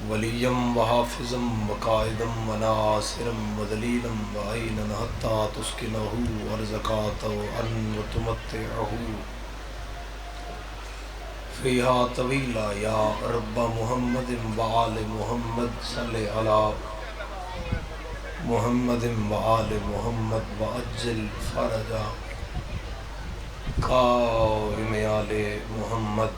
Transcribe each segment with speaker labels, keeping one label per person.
Speaker 1: وليا وحافظا وقائدا وناصرا ودليلا وعينا حتى تسكنه أرضك طوعا وتمتعه فيها طويلا يا رب محمد وآل محمد صل على محمد وآل محمد وعجل فرجا قائم آل محمد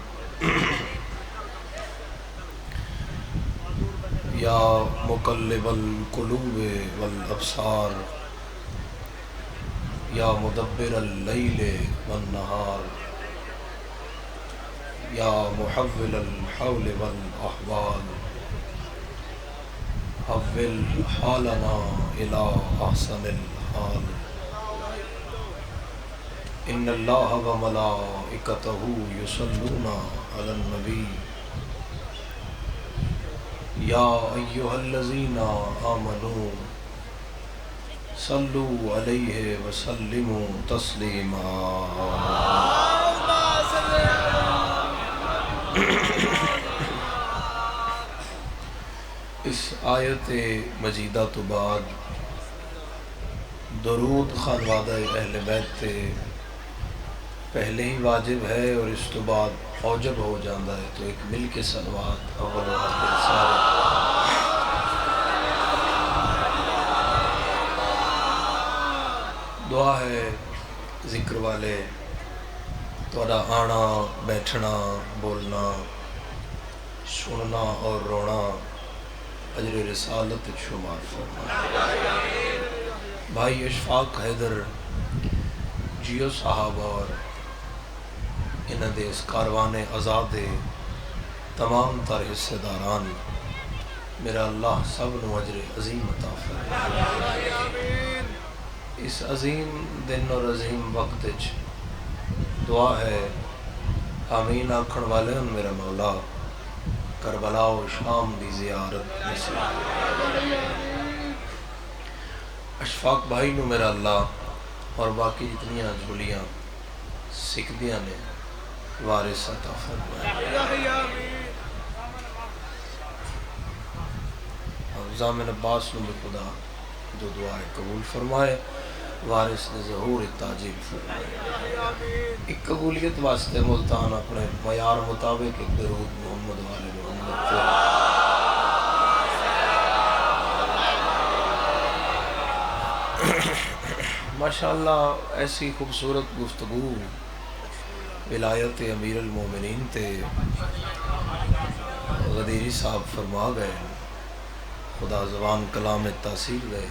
Speaker 1: یا مقلب القلوب والابصار یا مدبر اللیل والنہار یا محول الحول والاحوال حول حالنا الى احسن الحال ان اللہ وملائکتہ یصلون علی النبی یا ایہا الذین آمنوا صلو علیہ وسلموا تسلیما اس آیت مجیدہ تو بعد درود خانوادہ اہل بیت تے پہلے ہی واجب ہے اور اس تو بعد اوجب ہو جاندہ ہے، تو ایک مل کے صلوات اول و آخر سارے دعا ہے ذکر والے تھوڑا آنا بیٹھنا بولنا سننا اور رونا اجر رسالت شمار فرما۔ بھائی اشفاق حیدر جیو صاحب اور انہاں دے اس کاروان آزاد تمام تر حصے داران میرا اللہ سب نو اجر عظیم عطا فرمائے۔ اس عظیم دن اور عظیم وقت دعا ہے آمین آکھن والے ان میرا مولا کربلا و شام دی زیارت نصیب۔ اشفاق بھائی نو میرا اللہ اور باقی جتنیاں جھولیاں سکھدیاں نے وارث عطا فرمائے۔ زامن عباس نو بھی خدا جو دعائے قبول فرمائے، وارث نے ظہور تاجیل فرمائے۔ ایک قبولیت واسطے ملتان اپنے معیار مطابق ایک درود محمد والے محمد ماشاءاللہ ایسی خوبصورت گفتگو ولایت امیر المومنین تے غدیری صاحب فرما گئے، خدا زبان کلام تاثیر گئے۔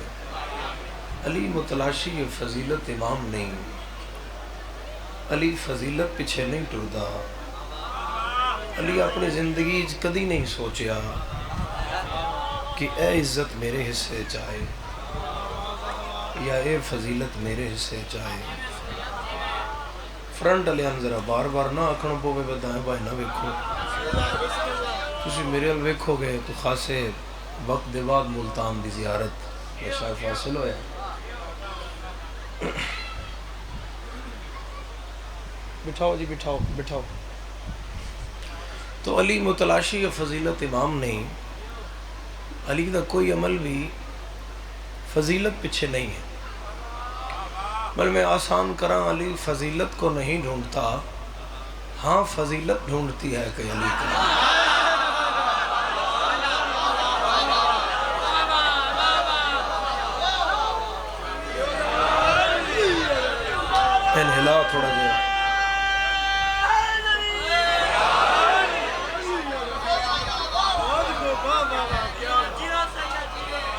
Speaker 1: علی متلاشی فضیلت امام نہیں، علی فضیلت پیچھے نہیں ٹردا، علی اپنی زندگی کدی نہیں سوچیا کہ اے عزت میرے حصے چاہے یا اے فضیلت میرے حصے چاہے۔ فرنٹ علیہ ذرا بار بار نہ آکھن پوے بدائیں بھائی نہ ویکھو، تسی میرے ال ویکھو گے تو خاصے وقت دے بعد ملتان دی زیارت یہ شاید فاصل ہویا۔ بٹھاؤ جی بٹھاؤ بٹھاؤ۔ تو علی متلاشی یا فضیلت امام نہیں، علی دا کوئی عمل بھی فضیلت پیچھے نہیں ہے، بل میں آسان کراں علی فضیلت کو نہیں ڈھونڈتا، ہاں فضیلت ڈھونڈتی ہے کہ علی کا انہلا تھوڑا جائے۔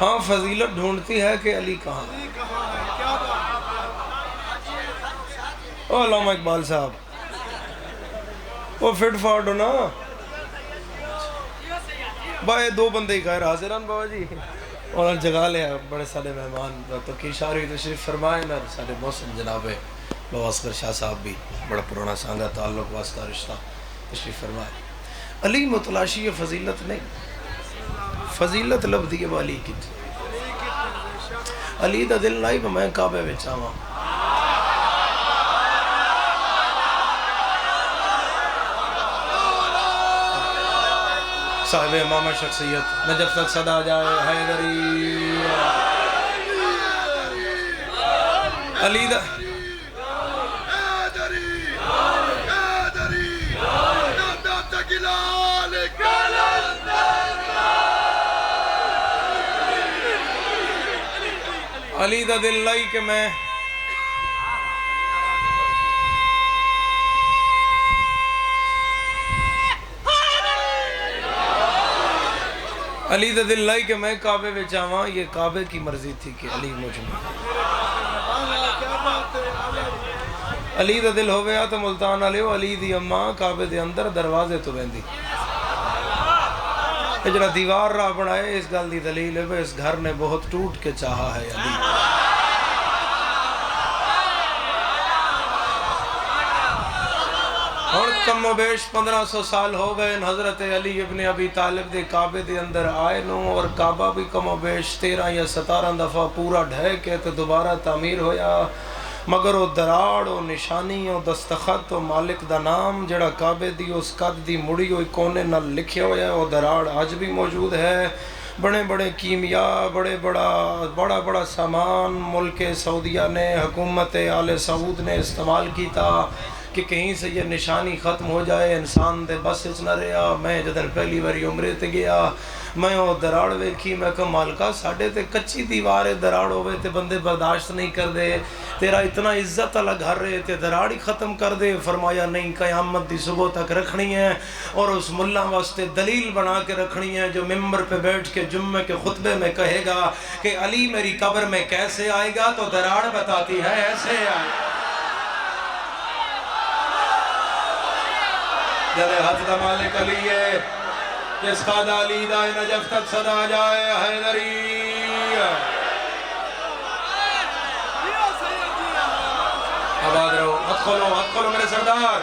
Speaker 1: ہاں فضیلت ڈھونڈتی ہے کہ علی کہاں۔ او علامہ اقبال صاحب وہ فٹ فارڈ ہو نا بھائی، دو بندے ہی غیر حاضران بابا جی اور جگہ لیا بڑے سارے مہمان تو کی شاعری تشریف فرمائے نا، سارے محسن جناب بابا اصغر شاہ صاحب بھی بڑا پرانا سانگا تعلق واسطہ رشتہ تشریف فرمائے۔ علی متلاشی یہ فضیلت نہیں، فضیلت لبدی والی کی تھی۔ علی دا دل لائی کہ میں کعبے وچ آواں، صاحب امامہ شخصیت نجف تک صدا جائے حیدری علی دا علی دا دل لائی کہ میں علی دا دل لائی کہ میں کعبے میں جاواں، یہ کعبے کی مرضی تھی کہ علی مجھ میں علی دا دل ہویا تو ملتان علیو علی دی اماں کعبے دے اندر دروازے تو بہندی جڑا دیوار راہ بنائے اس گل دی دلیل ہے اس گھر نے بہت ٹوٹ کے چاہا ہے علی اور کم و بیش 1500 سال ہو گئے حضرت علی ابن ابی طالب دے کعبے دے اندر آئے نو اور کعبہ بھی کم و بیش 13 یا 17 دفعہ پورا ڈھے کے تو دوبارہ تعمیر ہویا مگر وہ دراڑ و نشانی و دستخط و مالک دا نام جڑا کعبے دی اس قد دی مڑی ہوئی کونے نہ لکھے ہویا وہ دراڑ آج بھی موجود ہے بڑے بڑے کیمیا بڑا سامان ملک سعودیہ نے حکومت آل سعود نے استعمال کیتا کہ کہیں سے یہ نشانی ختم ہو جائے انسان دے بس اچ نہ رہا میں جدن پہلی باری عمرے تے گیا میں وہ دراڑ ویکھی میں کہا مالکہ ساڑھے تے کچی دیوارے دراڑ ہوئے تے بندے برداشت نہیں کر دے تیرا اتنا عزت والا گھر رہے تے دراڑ ہی ختم کر دے فرمایا نہیں قیامت دی صبح تک رکھنی ہے اور اس ملا واسطے دلیل بنا کے رکھنی ہے جو ممبر پہ بیٹھ کے جمعے کے خطبے میں کہے گا کہ علی میری قبر میں کیسے آئے گا تو دراڑ بتاتی ہے ایسے آئے گا جلے حج دا مالک علی ہے جس خادہ علی دا نجف تک صدا جائے حیدری آباد رہو ہتھ کھولو میرے سردار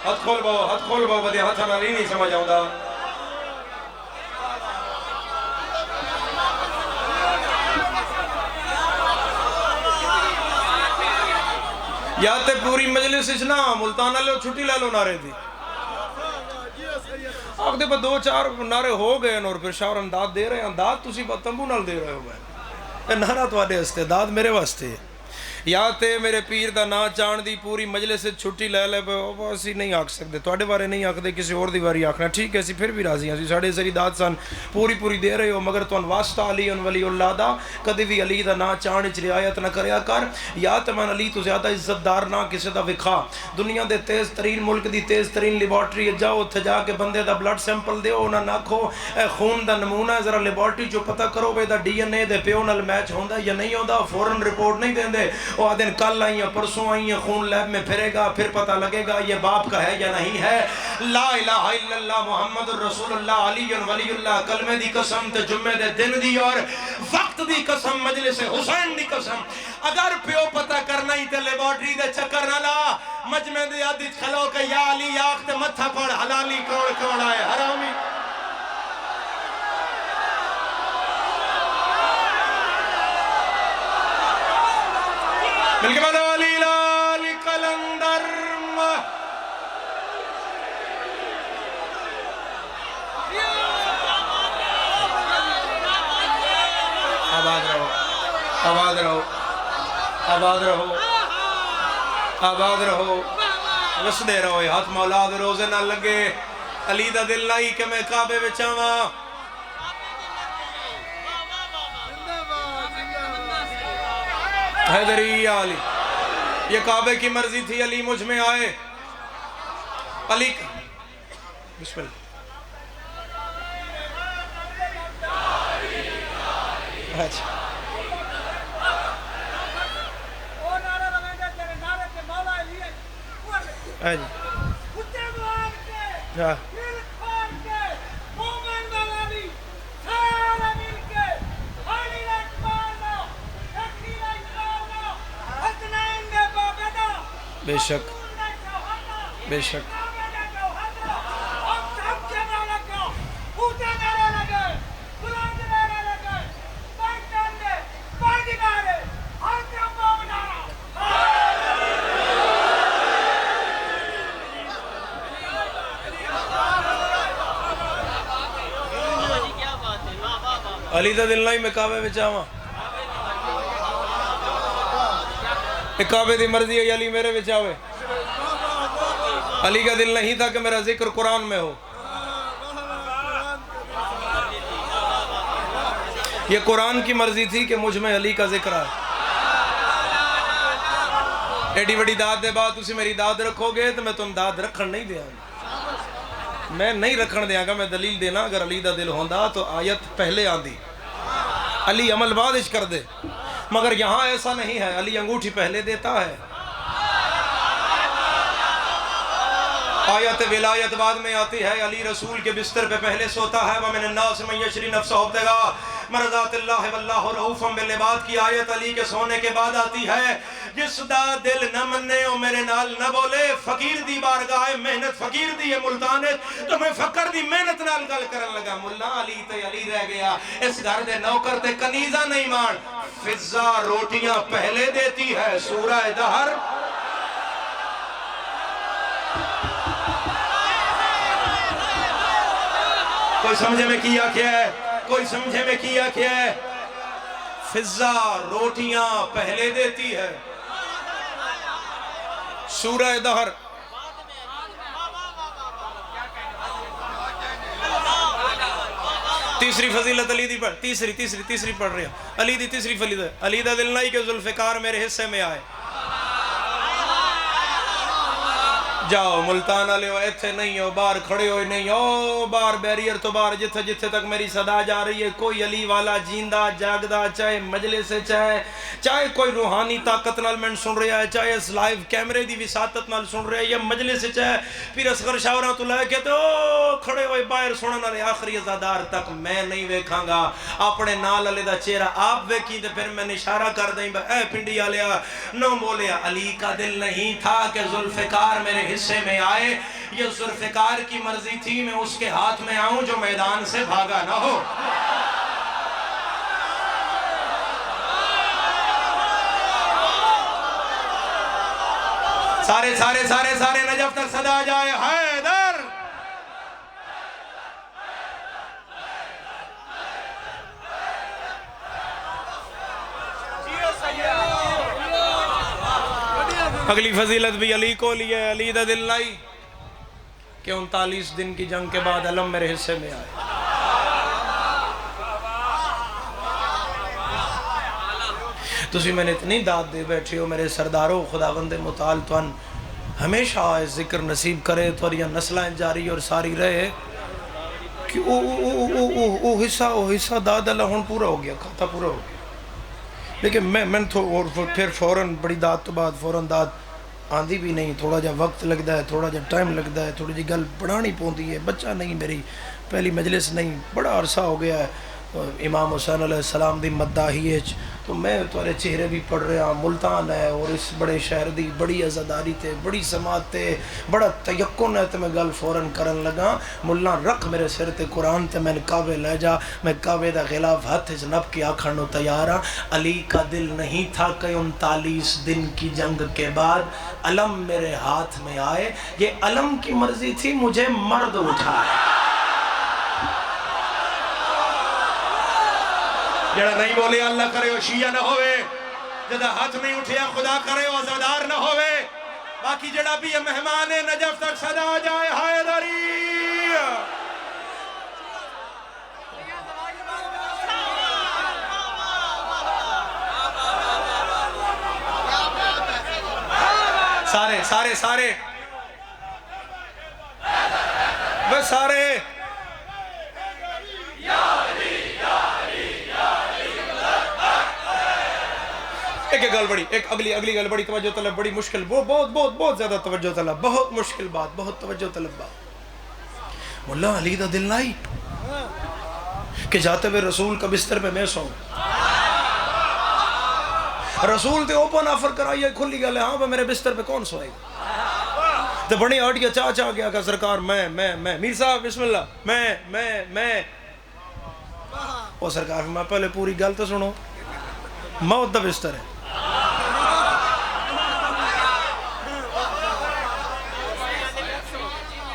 Speaker 1: ہتھ کھول باؤ بدے ہتھ علی نہیں سمجھ آؤں دا یا تے پوری مجلس اچنا ملتانہ لے چھٹی لے لو نعرے دی آپ دے با 2-4 نعرے ہو گئے اور پھر شاور امداد دے رہے ہیں امداد تُسی با تنبو نال دے رہے ہو گئے نعرہ تو آڈے استعداد میرے واسطے یا تے میرے پیر دا نا چاند دی پوری مجلس سے چھٹی لے لے اسی نہیں آکھ سکتے تو آڈے بارے نہیں آکھ دے کسی اور دیواری آکھنا ٹھیک ہے اسی پھر بھی راضی ہیں ساڑھے سری داد سن پوری دے رہے ہو مگر تو ان واسطہ علی ان ولی اللہ دا کدی بھی علی دا نا چاند اچھ رعایت نہ کریا کر یا تے من علی تو زیادہ عزت دار نہ کسی دا وکھا دنیا دے تیز ترین ملک دی تیز ترین لیبارٹری جاؤ تھے جا کے بندے دا بلڈ سیمپل دے ہو نہ ناکھو اے خون دا نمونہ ہے ذرا لیبارٹری جو پتہ کرو بے دا ڈی این اے دے پیو نال میچ ہوندہ یا نہیں ہوندہ فوراں رپورٹ نہیں دیں دے وہ آدھن کل آئیں پرسوں آئیں خون لیب میں پھرے گا پھر پتہ لگے گا یہ باپ کا ہے یا نہیں ہے لا الہ الا اللہ محمد الرسول اللہ علی ولی اللہ کلمے دی قسم تے جمعے دے دن دی اور وقت دی قسم مجلس حسین دی قسم اگر پیو پتہ کرنا ہی تے لیبارٹری دے چکر نہ لا مجمع دے یادی کھلو کہ یا علی آخ تے متھا پڑ حلالی کون آئے حرامی ملک بدا علی لالی کلندر آباد رہو آباد رہو آباد رہو آباد رہو وسدے رہو ہاتھ مولا دے روزے نہ لگے علی دا دل لائی کہ میں کعبے بچاواں حیدری یا علی یہ کعبے کی مرضی تھی علی مجھ میں آئے علی بسم اللہ اچھا ہاں بے شک بے شک علی دا دل نہیں میں کعبے میں جاواں، ایک کعبے دی مرضی ہے علی میرے وچ آوے۔ علی کا دل نہیں تھا کہ میرا ذکر قرآن میں ہو، یہ قرآن کی مرضی تھی کہ مجھ میں علی کا ذکر آئے۔ ایڈی بڑی داد دے بعد تسی میری داد رکھو گے تو میں تم داد رکھن نہیں دیا گا، میں نہیں رکھن دیا گا، میں دلیل دینا اگر علی دا دل ہوندا تو آیت پہلے آندی، علی عمل بعدش کر دے، مگر یہاں ایسا نہیں ہے، علی انگوٹھی پہلے دیتا ہے، آیت ولایت بعد میں آتی ہے، علی رسول کے بستر پہ پہلے سوتا ہے، وَمِنَ النَّاسِ مَن يَشْرِي نَفْسَهُ ابْتِغَاءَ مرضات اللہ واللہ رؤوف بالعباد کی آیت علی کے سونے کے بعد آتی ہے، جس دا دل نہ مننے اور میرے نال نہ بولے، فقیر دی بارگاہ محنت، فقیر دی ملتانت تو میں فقر دی محنت نال گل کرن لگا، ملا علی تے علی رہ گیا، اس گھر دے نوکر تے کنیزہ نہیں مان، فضا روٹیاں پہلے دیتی ہے، سورہ دہر کوئی سمجھے میں کیا کیا ہے، کوئی سمجھے میں کیا کیا ہے، فضا روٹیاں پہلے دیتی ہے، سورہ دہر تیسری فضیلت علی دی پڑھ، تیسری پڑھ رہی ہے، علی دی تیسری فضیلت، علی دا دل نہیں کہ ذوالفقار میرے حصے میں آئے، جاؤ ملتان والے ہو ایتھے نہیں ہو، باہر کھڑے ہوئے نہیں ہو، باہر بیریئر تو باہر جتھے تک میری صدا جا رہی ہے، کوئی علی والا جیندہ جاگدہ چاہے مجلس سے چاہے کوئی روحانی طاقت نال میں سن رہا ہے، چاہے اس لائیو کیمرے دی وساطت نال سن رہا ہے، یا مجلس سے چاہے پھر اصغر شاورہ تو لے کے تو کھڑے ہوئے باہر سنن والے آخری ازادار تک میں نہیں ویکھاں گا، اپنے نال علی دا چہرہ آپ ویکھی تے پھر میں اشارہ کر دیں اے پنڈی آلیا نو بولیا، علی کا دل نہیں تھا کہ ذوالفقار میرے حصے میں آئے، یہ ذوالفقار کی مرضی تھی میں اس کے ہاتھ میں آؤں جو میدان سے بھاگا نہ ہو۔ سارے نجف تک صدا جائے حیدر، اگلی فضیلت بھی علی کو لیے، علی دا دل لائی کہ 39 دن کی جنگ کے بعد علم میرے حصے میں آئے، تسی میں نے اتنی داد دے بیٹھے ہو میرے سرداروں، خداوند متعال توان ہمیشہ ذکر نصیب کرے تو یہ نسلیں جاری اور ساری رہے کہ او حصہ داد اللہ ہون پورا ہو گیا، کھاتا پورا ہو گیا، لیکن میں تو اور پھر فوراں بڑی داد تو بعد فوراں داد آندھی بھی نہیں، تھوڑا جا وقت لگتا ہے، تھوڑا جا ٹائم لگتا ہے، تھوڑی جی گل بڑھانی پوندی ہے، بچہ نہیں میری پہلی مجلس نہیں، بڑا عرصہ ہو گیا ہے امام حسین علیہ السلام دی مداحی ہے، تو میں تمہارے چہرے بھی پڑھ رہا، ملتان ہے اور اس بڑے شہر دی بڑی عزاداری تے بڑی سماعت تے بڑا تیقن ہے تے میں گل فوراں کرن لگا، ملا رکھ میرے سر تے قرآن تے میں کعبے لے جا، میں کعبے دا غلاف ہاتھ نپ کے آکھن نو تیار ہاں، علی کا دل نہیں تھا کہ 39 دن کی جنگ کے بعد علم میرے ہاتھ میں آئے، یہ علم کی مرضی تھی مجھے مرد اٹھائے، جڑا نہیں بولے اللہ کرے ہو شیعہ نہ ہوئے، جڑا ہاتھ نہیں اٹھیا خدا کرے ہو عزادار نہ ہوئے، باقی جڑا بھی یہ مہمان نجف تک صدا جائے حیدری، سارے بس سارے ایک گل بڑی، ایک اگلی گل بڑی توجہ طلب، بڑی مشکل، بہت زیادہ توجہ طلب، بہت مشکل بات، بہت توجہ طلب بات، مولا علی دا دل لائی کہ جاتے ہوئے رسول کا بستر پہ میں سوں، رسول تے اوپن آفر کرائیے کھلی گلے، ہاں پہ میرے بستر پہ کون سوئے گا، تو بڑی آٹیا چاہ گیا کہ سرکار میں میر صاحب بسم اللہ میں وہ سرکار میں پہلے پوری گل تو سنو، موت دا بستر ہے،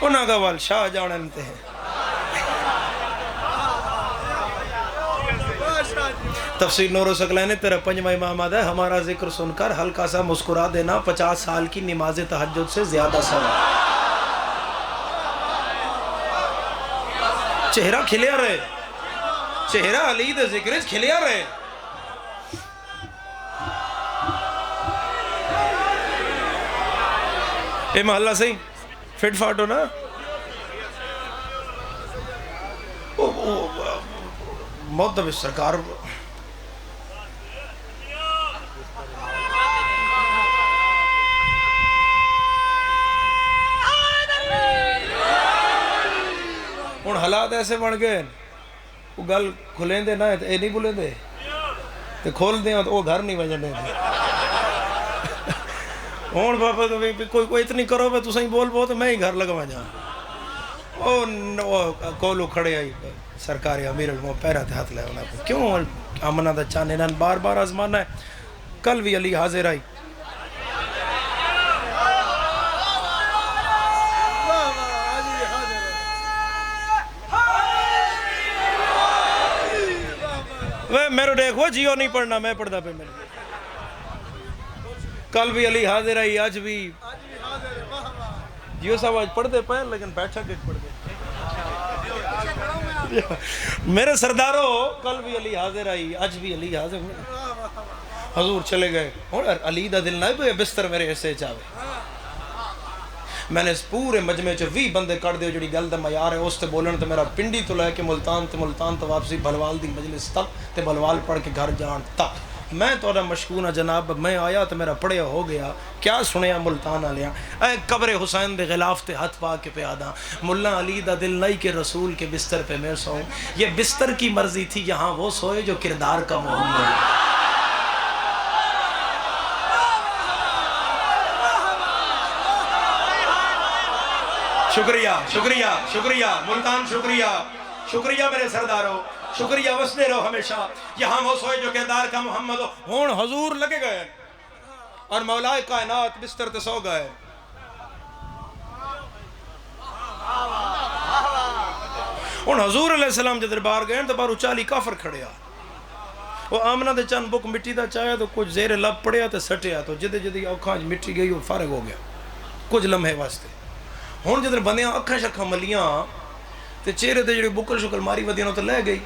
Speaker 1: انہاں کا وال شاہ جانتے ہیں، تفسیر نور و ثقلین تیرا پنجواں امام آدھا ہے ہمارا ذکر سن کر ہلکا سا مسکرا دینا 50 سال کی نماز تہجد سے زیادہ ثواب. چہرہ کھلیا رہے, چہرہ علی دے ذکر کھلیا رہے. اے محلہ صحیح فٹ فاٹ ہو نا. محتب سرکار ہون حالات ایسے بن گئے وہ گل کھلیں دے نا اے نہیں بولیں دے تے کھول دیں تو وہ گھر نہیں بجنے دے. ہون بابا کوئی اتنی کرو بے تو صحیح بول بہت تو میں ہی گھر لگوا جاؤں. او کولو کھڑے آئی سرکاری امیر المو پیرہ تے ہاتھ لے ہونا کیوں امنہ دا چانے انہاں بار بار آزمانا ہے. کل بھی علی حاضر آئی میرے دیکھو جیو نہیں پڑھنا میں پڑھتا پہ میرے. کل بھی علی حاضر آئی آج بھی جیو صاحب آج پڑھتے پہ لیکن بیٹھا کے پڑھ گئے. میرے سرداروں کل بھی علی حاضر آئی آج بھی علی حاضر. حضور چلے گئے اور علی دا دل نہ ہے بستر میرے ایسے چاہے. میں نے اس پورے مجمع چ 20 بندے کٹ دیو جڑی گل دا معیار ہے اس تے بولن تے میرا پنڈی تو لے کے ملتان تو واپسی بھلوال دی مجلس تک تے بھلوال پڑھ کے گھر جان تک. میں توڑا مشکون ہاں جناب میں آیا تو میرا پڑھیا ہو گیا. کیا سنیا ملتان آلیا اے قبر حسین دے غلاف تے ہاتھ پا کے پیادا ملا علی دا دل نہیں کہ رسول کے بستر پہ میں سوؤں. یہ بستر کی مرضی تھی یہاں وہ سوئے جو کردار کا محمد. شکریہ شکریہ شکریہ ملتان شکریہ شکریہ میرے سرداروں شکریہ وسدے رہو ہمیشہ. یہاں وہ سوئے جو کردار کا محمد ہو. ہون حضور لگے گئے اور مولا کائنات بستر تے سو گئے. ہون حضور علیہ السلام جدر بار گئے تو بارو 40 کافر کھڑیا. وہ آمنہ دے چند بک مٹی دا چاہیا تو کچھ زیر لب پڑیا تو سٹیا تو جدے جدے اوکھاں مٹی گئی وہ فارغ ہو گیا کچھ لمحے واسطے. ہون جدر بندیاں اکھاں شکھاں ملیاں تے چہرے تے جڑی بکل شکل ماری ودیاں تو لے گئی.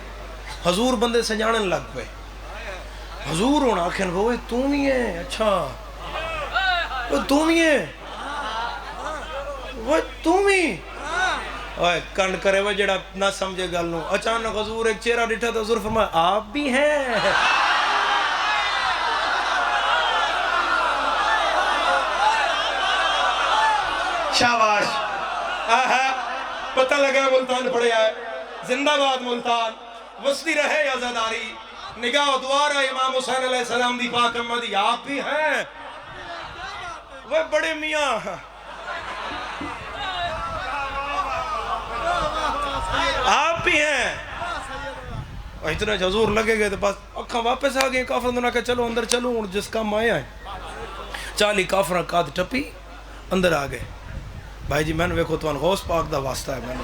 Speaker 1: حضور بندے سجانن لگ پے. حضور ہونا آکھیں وہ تو نہیں ہے اچھا وہ تو نہیں ہے وہ تو نہیں اوے کنڈ کرے وہ جڑا نہ سمجھے گل نو. اچانک حضور ایک چہرہ ڈٹھا تو حضور فرمایا آپ بھی ہیں. شاباش پتہ لگا ملتان پڑھیا ہے. زندہ باد ملتان وسطی رہے یا زداری. نگاہ و دوارہ امام حسین علیہ السلام دی پاک امدی آپ بھی ہیں وہ بڑے میاں. آپ بھی ہیں. اتنا حضور لگے گئے تو بس اکھاں واپس آ گئے. کافر نے کہا چلو اندر چلو جس کام آیا ہے. 40 کافر قاد ٹپی اندر آ گئے. بھائی جی میں نے ویکھو توان غوث پاک دا واسطہ ہے. میں نے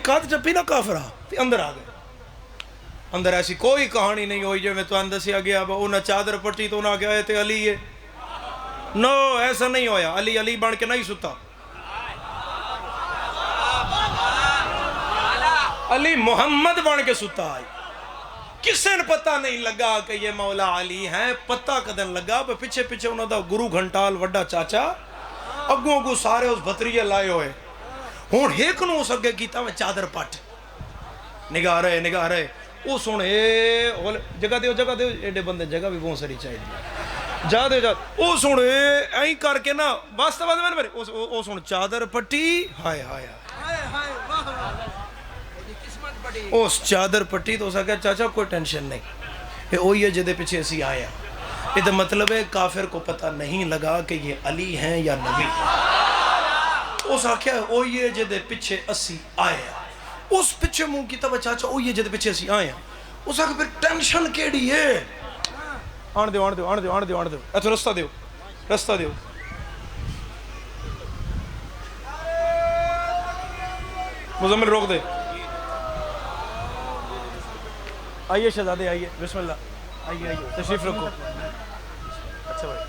Speaker 1: قاد ٹپی نا کافرہ اندر آ گئے. اندر ایسی کوئی کہانی نہیں ہوئی جو میں تو اندر سے گیا انہیں چادر پٹی تو انہیں کہا تھے علی ہے. نو ایسا نہیں ہویا. علی علی بن کے نہیں ستا. علی محمد بن کے ستا آئی. کسے نے پتہ نہیں لگا کہ یہ مولا علی ہیں. پتہ کدن لگا پیچھے پیچھے انہوں دا گرو گھنٹال وڈا چاچا اگوں اگوں سارے اس بھتریے لائے ہوئے. ہون ایک نو اس اگے کیتا میں چادر پٹ. نگاہ رہے او سنے جگہ دیو ایڈے بندے جگہ بھی بہت ساری چاہیے جا دے او سنے این کر کے نا واسطہ میں میرے او سن چادر پٹی. ہائے ہائے اس چادر پٹی تو اسا کہا چاچا کوئی ٹینشن نہیں یہ وہی ہے جدے پیچھے اسی آیا. یہ مطلب ہے کافر کو پتہ نہیں لگا کہ یہ علی ہیں یا نبی. اس آکھیا وہی ہے جدے پیچھے اسی آیا. اس پیچھے منہ کی تب چاچا وہی ہے جدے پیچھے اسی آیا. اس آکھا پھر ٹینشن کیڑی ہے. آن دیو ایتھو رستہ دیو
Speaker 2: مزمل روک دے. آئیے شہزادے آئیے, بسم اللہ, آئیے آئیے, تشریف رکھو. اچھا بھائی,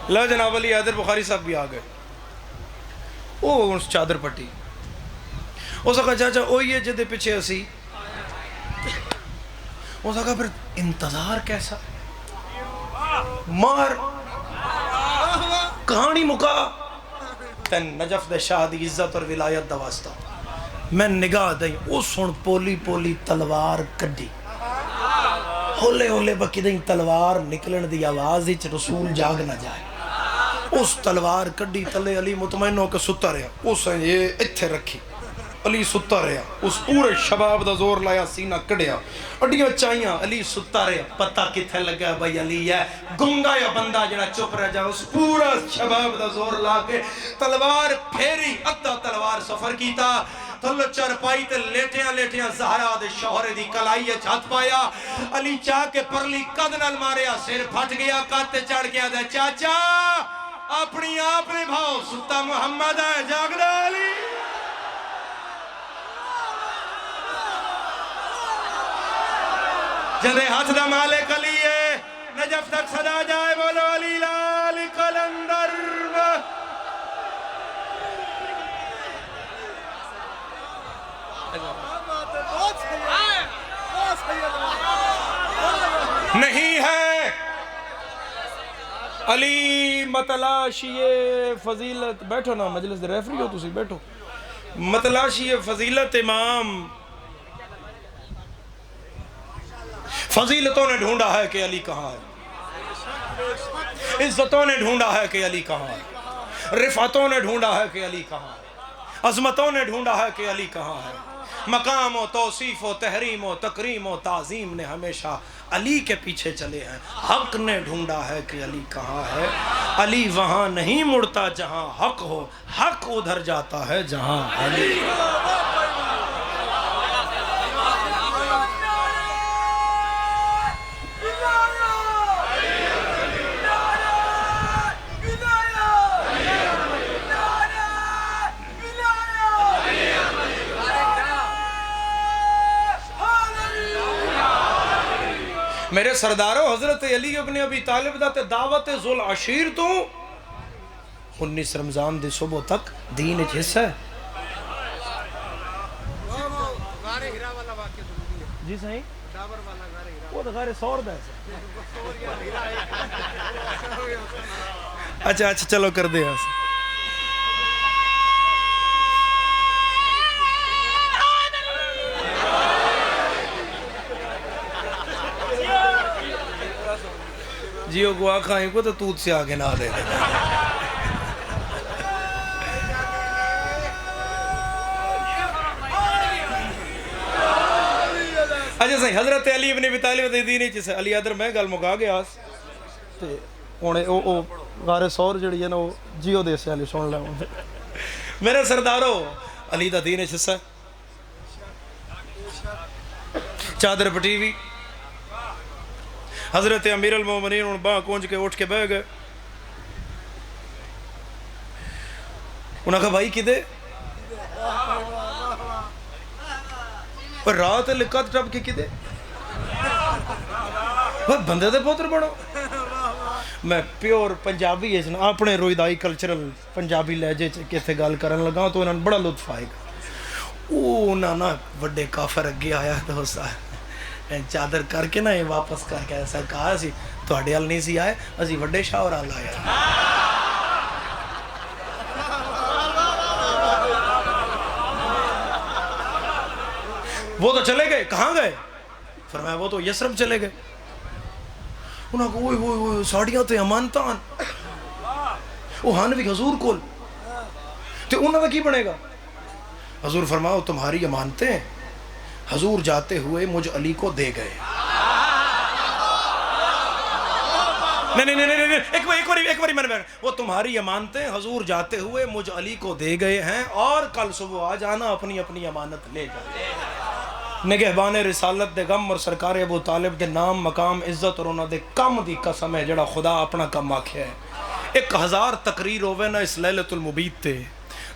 Speaker 2: لا جناب علی حیدر بخاری صاحب بھی آ گئے. او چادر پٹی اس کا چاچا اوہی ہے جدے پیچھے اسی. اس کا پھر انتظار کیسا, مار کہانی مکا تین نجف دے شاہ دی عزت اور ولایت دا واسطہ. میں نگاہ دیں او سن پولی پولی تلوار کڈی, ہولے ہولے بکی دیں تلوار نکلن دی آواز وچ رسول جاگ نہ جائے. اس تلوار کڈی تلے علی مطمئن ہو کے ستا رہا, اس یہ اتھے رکھی, علی ستا رہا, اس پورے شباب دا زور لایا, سینہ کڑیا, اڈیاں چاہیاں, علی ستا رہا. پتہ کتھے لگا بھائی علی ہے گنگا یا بندہ جڑا چپ رہ جا. اس پورا شباب دا زور لا کے تلوار پھیری, ادھا تلوار سفر کیتا, تھلو چرپائی تے لیٹیاں لیٹیاں زہرا دے شوہرے دی کلائی ہاتھ پایا. علی چاہ کے پرلی قد نال ماریا, سر پھٹ گیا, قد تے چڑھ گیا. دے چاچا اپنی آپ نے بھاؤ, ستا محمد ہے, جاگدا علی. جدے ہاتھ دا مالک علی ہے, نجف تک صدا جائے, بولو علی لال قلندر. نہیں ہے علی متلاشی فضیلت, بیٹھو نا مجلس دے ریفری ہو تسی, بیٹھو. متلاشی فضیلت امام فضیلتوں نے ڈھونڈا ہے کہ علی کہاں ہے, عزتوں نے ڈھونڈا ہے کہ علی کہاں ہے, رفعتوں نے ڈھونڈا ہے کہ علی کہاں ہے, عظمتوں نے ڈھونڈا ہے کہ علی کہاں ہے. مقام و توصیف و تحریم و تکریم و تعظیم نے ہمیشہ علی کے پیچھے چلے ہیں. حق نے ڈھونڈا ہے کہ علی کہاں ہے. علی وہاں نہیں مڑتا جہاں حق ہو, حق ادھر جاتا ہے جہاں علی. میرے سرداروں, حضرت علی ابن ابی طالب دا تے دعوت ذوالعشیر تو 19 رمضان دی صبح تک دین اچ حصہ ہے. جی صحیح, وہ تو غار سور دا ہے. اچھا اچھا چلو کر دے. جیو کو آکھائیں کو تو توت سے آگے نہ دے. اچھا صحیح, حضرت علی ابن ابی طالب دے دین چ علی حیدر میں گل مکا گیا تے ہن او غار سور جڑی ہے نا وہ جیو دے سے علی سن لے. میرے سردارو, علی دا دین چ ہے, چادر پٹی بھی. حضرت امیر المومنین ان باں کونج کے اٹھ کے بہ گئے. انہاں کہا بھائی کدے, پر رات لکت ٹپ کے کدے, بندے دے پوتر بڑھو. میں پیور پنجابی ہے, اپنے رویدائی کلچرل پنجابی لہجے کیسے گال کرن لگا تو انہوں بڑا لطف آئے گا. او نا وڈے کافر اگے آیا تو چادر کر کے نا یہ واپس کر کے ایسا کہا سی تواڈے ال نہیں سی آئے, اسی وڈے شاہ ال آیا. وہ تو چلے گئے, کہاں گئے؟ فرمایا وہ تو یسرب چلے گئے. انہوں نے کہا اوئے ہوئے ہوئے ساڑیاں تے امانتان, وہ ہن بھی حضور کول, تے انہوں نے کی بنے گا؟ حضور فرمایا تمہاری امانتیں حضور جاتے ہوئے مجھ علی کو دے گئے. نہیں ایک باری میں وہ تمہاری امانتیں حضور جاتے ہوئے مجھ علی کو دے گئے ہیں, اور کل صبح آ جانا اپنی اپنی امانت لے جانا. نگہبان رسالت دے غم اور سرکار ابو طالب دے نام مقام عزت اور انہوں دے کم دی قسم ہے جڑا خدا اپنا کم آکھیا ہے 1000 تقریر ہوئے نا اس لیلۃ المبید تے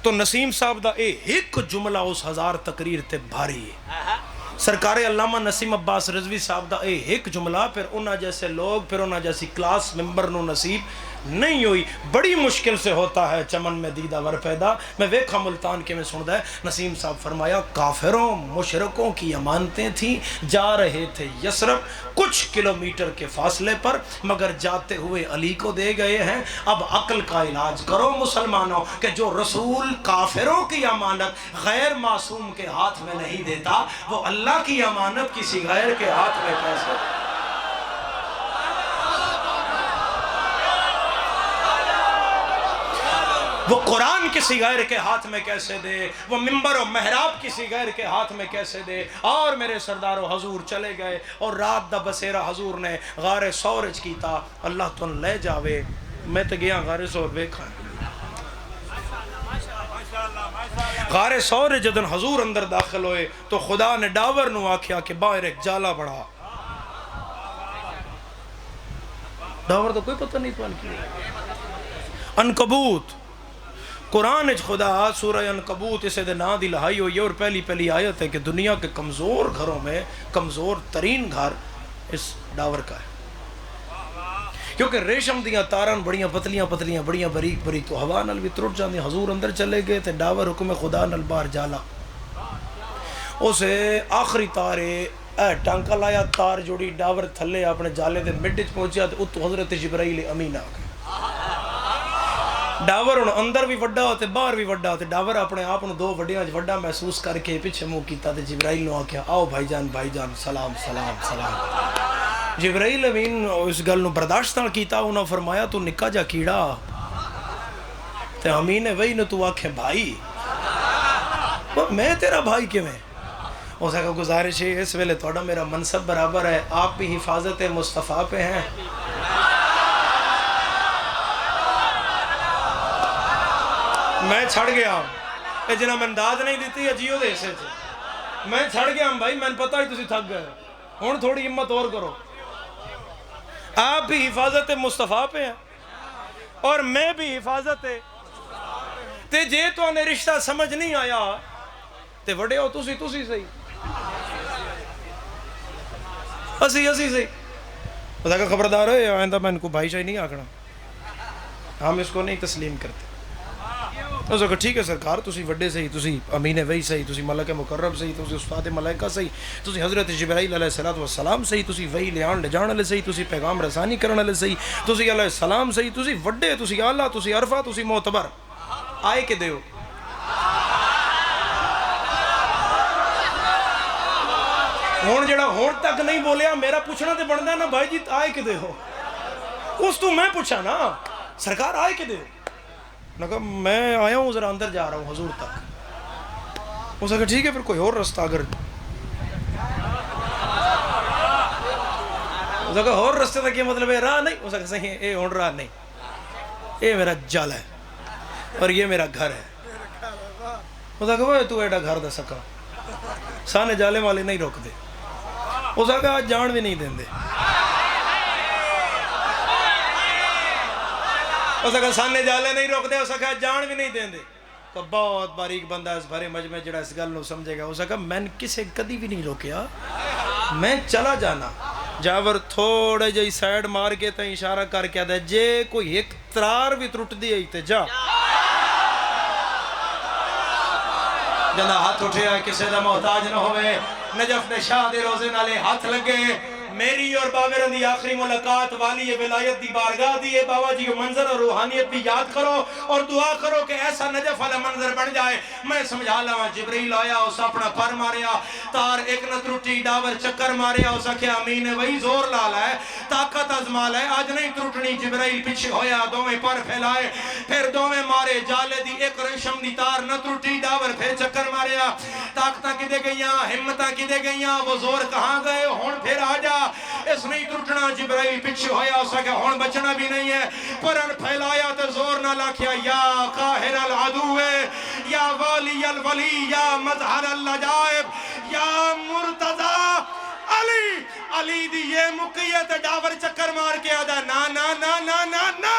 Speaker 2: تو نسیم صاحب دا ایک جملہ اس 1000 تقریر تے بھاری ہے سرکار علامہ نسیم عباس رضوی صاحب دا ایک جملہ پھر انہاں جیسے لوگ پھر انہاں جیسی کلاس ممبر نو نصیب نہیں ہوئی بڑی مشکل سے ہوتا ہے چمن میں دیدہ ور پیدا میں ویکھا ملتان کے میں سندا ہے نسیم صاحب فرمایا کافروں مشرکوں کی امانتیں تھیں جا رہے تھے یثرب کچھ کلومیٹر کے فاصلے پر مگر جاتے ہوئے علی کو دے گئے ہیں اب عقل کا علاج کرو مسلمانوں کہ جو رسول کافروں کی امانت غیر معصوم کے ہاتھ میں نہیں دیتا وہ اللہ کی امانت کسی غیر کے ہاتھ میں کیسے وہ قرآن کسی غیر کے ہاتھ میں کیسے دے وہ ممبر و محراب کسی غیر کے ہاتھ میں کیسے دے اور میرے سردار و حضور چلے گئے اور رات دا بسیرہ حضور نے غار سورج کیتا اللہ تن لے جاوے میں تو گیا غار سورج بیکھا غار سورج جدن حضور اندر داخل ہوئے تو خدا نے ڈاور نو آکھیا کہ باہر ایک جالا بڑھا ڈاور تو کوئی پتہ نہیں پان کی عنکبوت قرآن اچ خدا سورہ عنکبوت اسے دے نا دی لہائی ہوئی اور پہلی آیت ہے کہ دنیا کے کمزور گھروں میں کمزور ترین گھر اس ڈاور کا ہے کیونکہ ریشم دیاں تاران بڑیاں پتلیاں بڑیاں باریک تو ہوا نال بھی ترٹ جاندی حضور اندر چلے گئے تے ڈاور حکم خدا نال بار جالا اسے آخری تارے ٹانکا لایا تار جوڑی ڈاور تھلے اپنے جالے دے مڈ پہنچیا تے اتو حضرت جبرائیل امین آ گئے ڈاور ان اندر بھی وڈا ہوتے باہر بھی وڈا ہوتے ڈاور اپنے آپ دو وڈیاں وڈا محسوس کر کے پیچھے منہ کیتا تے جبرائیل نے آکھیا آؤ بھائی جان سلام جبرائیل امین اس گل نو برداشت نہ کیتا انہوں فرمایا تو نکا جا کیڑا تے امین وہی نے تو آکھے بھائی میں تیرا بھائی کیوں میں اس کا گزارش ہے اس ویلے تھوڑا میرا منصب برابر ہے آپ بھی حفاظت مصطفیٰ پہ ہیں میں چھڑ گیا ہوں جنہاں میں انداز نہیں دیتی ہے جیو دے سے میں چھڑ گیا ہوں بھائی میں پتہ ہی تسی تھک گئے ہون تھوڑی ہمت اور کرو آپ بھی حفاظت مصطفیٰ پہ ہیں اور میں بھی حفاظت تے جے تو انہیں رشتہ سمجھ نہیں آیا تے وڈے ہو تسی صحیح اسی صحیح خدا کا خبردار ہے آئندہ میں ان کو بھائی شاہی نہیں آکھنا ہم اس کو نہیں تسلیم کرتے اس کو ٹھیک ہے سرکار تسی وڈے صحیح تسی امین وحی صحیح تسی ملک مقرب صحیح تسی استاد ملائکہ صحیح تسی حضرت جبرائیل علیہ السلام صحیح تسی وحی لے جان والے صحیح تسی پیغام رسانی کرنے والے صحیح تسی علیہ السلام صحیح تسی وڈے تسی اعلیٰ تسی عرفہ تسی معتبر آئے کے دیو ہون جڑا ہون تک نہیں بولیا میرا پوچھنا تے بندا نا بھائی جی آئے کے دیو اس تو میں پوچھا نا سرکار آئے کے دیو میں کہا میں آیا ہوں ذرا اندر جا رہا ہوں حضور تک اس نے کہا ٹھیک ہے پھر کوئی اور رستہ اگر اس نے کہا اور رستے تک یہ مطلب ہے راہ نہیں اس نے کہا صحیح ہے اے ہون راہ نہیں اے میرا جال ہے اور یہ میرا گھر ہے اس نے کہا تو ایڈا گھر دا سکا سانے جالے والے نہیں روک دے اس نے کہا جان بھی نہیں دیں دے اس نے کہا سانے جالے نہیں روک دے اس نے کہا جان بھی نہیں دیں دے تو بہت باریک بندہ اس بھرے مجمع جڑا اس گل نو سمجھے گا اس نے کہا میں کسے کدی بھی نہیں روکیا میں چلا جانا جاور تھوڑے جائی سائیڈ مار کے تا اشارہ کر کے دے جے کوئی ایک ترار بھی ترٹ دی آئی تے جا جنہ ہاتھ اٹھے آئے کسے دا محتاج نہ ہوئے نجف نے شاہ دے روزے نالے ہاتھ لگے میری اور باورن دی آخری ملاقات والی ولایت دی بارگاہ دی بابا جی منظر اور روحانیت بھی یاد کرو اور دعا کرو کہ ایسا نجف والا منظر بن جائے میں سمجھا لوا جبریل آیا اس اپنا پر ماریا تار ایک نہ ترٹی ڈاور چکر ماریا اس آکھے امین وہی زور لالا ہے طاقت ازمال ہے آج نہیں ترٹنی جبریل پیچھے ہویا دوویں پر پھیلائے پھر دوویں مارے جالے دی ایک ریشم دی تار نہ ترٹی ڈاور پھر چکر ماریا طاقتاں کدے گئیاں ہمتاں کدے گئیاں وہ زور کہاں گئے ہون پھر آ جا اس نہیں ترٹنا جبرائیل پیچھے ہویا اسا کہ ہون بچنا بھی نہیں ہے پرن پھیلایا تو زور نہ لاکھیا یا قاہر العدو یا والی الولی یا مظہر العجائب یا مرتضی تے ڈاور چکر مار کے آدھا نا نا نا نا نا نا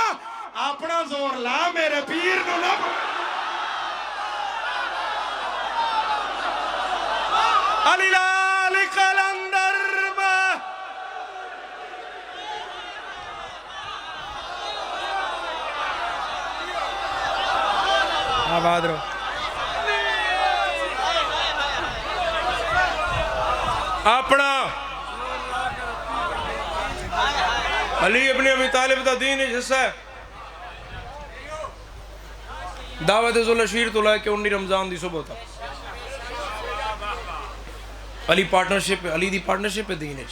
Speaker 2: اپنا زور لا میرے پیر نو نا علی لال قلندر با آباد رہو اپنا علی ابن ابی طالب دا دین حصہ ہے دعوت ذوالشیر تو لائے کہ 19 رمضان دی صبح تھا علی پارٹنرشپ علی دی پارٹنرشپ ہے دین ہے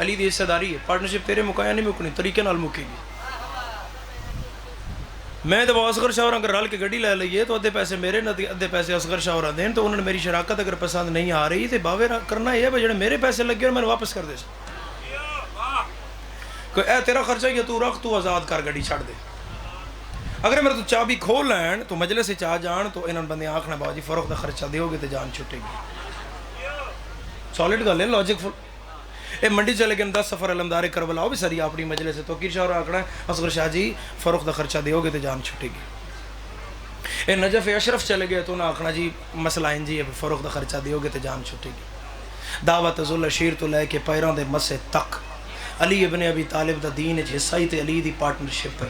Speaker 2: علی دی حصہ داری ہے پارٹنرشپ تیرے مکایا نہیں مکنی طریقے نال مکے گی میں تو اصغر شاہ اگر رل کے گڑی لے لئیے تو ادھے پیسے میرے ادھے پیسے اصغر شاہ دین تو انہوں نے میری شراکت اگر پسند نہیں آ رہی تو باوے کرنا یہ ہے جڑے میرے پیسے لگے اور میں نے واپس کر دے کوئی اے تیرا خرچہ ہے تو رکھ تو آزاد کر گڑی چھڑ دے اگر میرے تو چابی کھول لین تو مجلس سے چاہ جان تو انہوں نے بندے آنکھنا باجی فروخت دا خرچہ دیو گے تو جان چھٹے گی سالڈ گل ہے لاجک فل اے منڈی چلے گئے 10 سفر علمدار کربلا وہ بھی ساری اپنی مجلس سے تو کیر شاہ آکڑا ہے اصغر شاہ جی فروخت دا خرچہ دیو گے تو جان چھٹے گی اے نجف اشرف چلے گئے تو انہوں نے آکھنا جی مسئلہ ہیں جی فروخت دا خرچہ دیو گے تو جان چھٹے گی دعوت ذوالشیر تو لے کے پیران دے مسے تک علی ابن ابی طالب دا دین حصہ ہی تے علی دی پارٹنرشپ ہے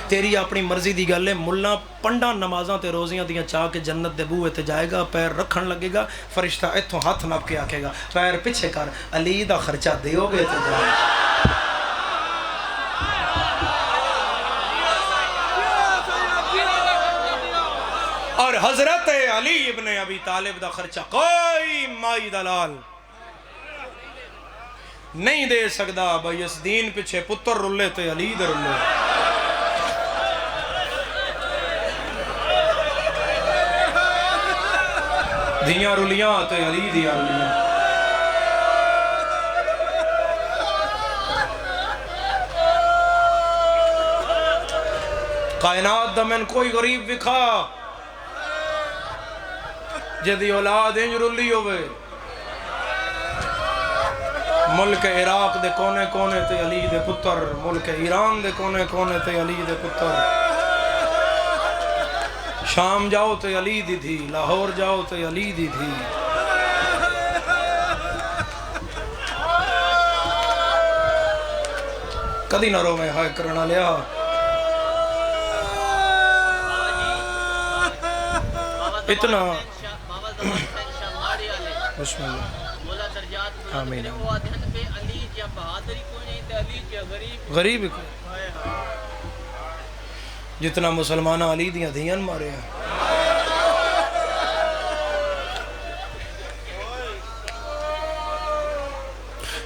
Speaker 2: تیری اپنی مرضی دی گل ہے ملا پنڈا نمازاں تے روزیاں دیاں چاہ کے جنت دے بوئے تے جائے گا پیر رکھن لگے گا فرشتہ ایتھوں ہاتھ نپ کے آکھے گا پیر پیچھے کر علی دا خرچہ دیو گے تے جائے اور حضرت علی ابن ابی طالب دا خرچہ کوئی مائی دلال نہیں دے سکدا بھائی اس دین پیچھے پتر رلے تے علی دے رلے دیاں رلیاں تے علی دیاں رلیاں کائنات دا میں کوئی غریب وکھا جدی اولاد انج رلی ہوئے ملک عراق دے کونے کونے تے علی دے پتر ملک ایران دے کونے کونے تے علی دے پتر شام جاؤ تے علی دی تھی لاہور جاؤ تے علی دی تھی کدی نہ رو میں ہائے کرنا لیا اتنا بسم اللہ آمین غریب جتنا مسلمانہ علی دیاں دھیان مارے ہیں